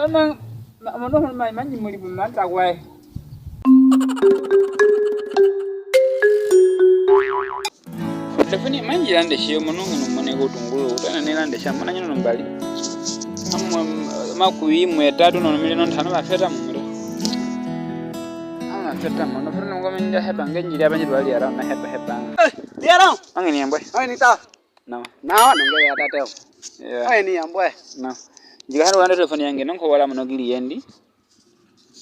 Mano mai manyi muri bumanta kwai. Telefoni manyi lande shi mano mane go tungulu tana ne lande sha mana nyino mbali. Makuyi mu tatu no milino ntano ba feta mu. Ana feta mano fere ngo menja heba ngenjiri abanye bali ara na heba. Diara. Angeni ambwe. Angeni ta. No. Nawa nongea ya tateo. Yeah. Angeni ambwe. No. Jika hano wanda telefoni yange nonko wala mano gili yendi.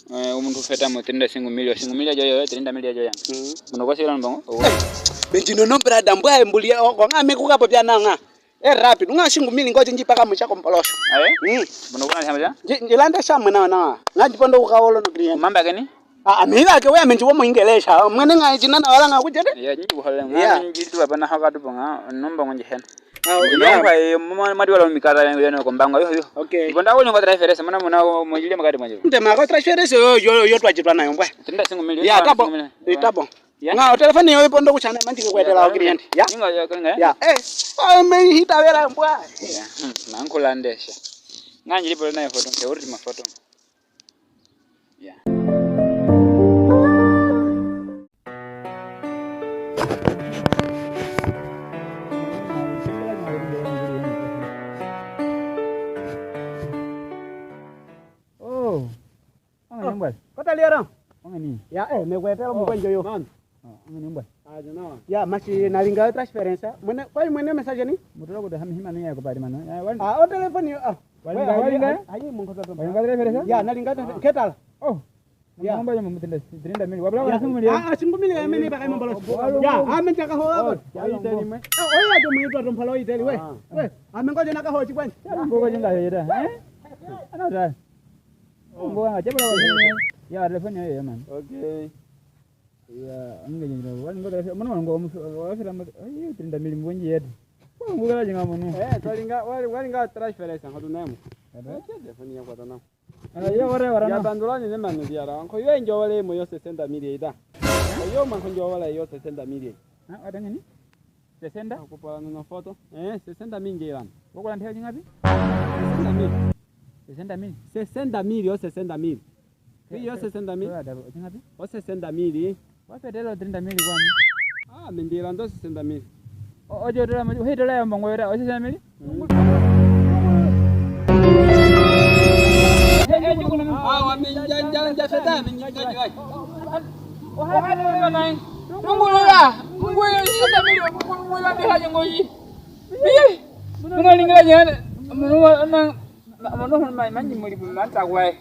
Umuntu feta mo 35 milioni joyo 30 milioni joyo yange. Muno kwa sira mbongo. Benjino nombra dambwa mbuli ngo amekuka popya nanga. Rapid unga shingu mili ngoje njipaka muchako mpolosho. Muno kuna shamba ja? Njilanda shamu na. Ngajipondo ukawolo no client. Mamba gani? Amira ke wewe menjiwo muingelesha. Mwene nga jinana wala nga kujede? Ya nyingi buhala nga njitu abana hakatu bonga nomba ngonje hen. Nomba mama madi wala mikara yano kombanga yo. Okay. Ibonda wonyo ngata reference mana muna mojile magadi manje. Ntema ko transference yo twajitwa nayo mbwa. 35 milioni. Ya tabo. Tabo. Nga telefoni yo ipondo kuchana manjike kwetela client. Ya. Inga ya kanga. Ya. Me hita vera mbwa. Ya. Nankulandesha. Nganje lipo nayo photo. Ya uri ma photo. Ya. Kota liara. Ngani? Ya mekwetela mukwenjo yo. Ngani mbwa. Ajana. Ya mashi nalinga transference. Mwene message ni? Mutoro ko hami himani yako pari mano. O telefoni Walinga. Ayi mungoto to. Walinga reference? Ya nalinga ketala. Ya mambo ya mutenda 30 milioni. Wabla wala simuli. Singu milioni ameni baka mbalo. Ya amenja ka ho. Ya iteli mwe. Oya jo muitwa to mpalo iteli we. We amengoje naka ho chikwanzi. Ngogo jinga yeda. Ana da. Ngogo ngajabla wala. Ya telefoni yo man. Okay. Ya angenya ngiro walinga telefoni mana ngogo wafira ayi 30 milioni mbonje yetu. Ngogo la jinga munu. Walinga transference ngatu nemo. Telefoni yako tana. Ya wara ya bandolani ne manu diara anko yo enjo wale mo yo 60 milioni ida yo man ko jo wale yo 60 milioni ada ngani 60 ko pala na foto 60 milioni ran wako landia ngapi 60 milioni 60 milioni 60 milioni yo 60 milioni yo 60 milioni ngapi o 60 milioni wapi dela 30 milioni kwani mendira ndo 60 milioni ojo dola mo he dola mbongo yora o 60 milioni wamenjanja feta menjanja wai ohana nai ngulula ngwe sita milioni ngulula bihaje ngoyi bi ngulingala nyane mano mai manyi muri bumanta kwai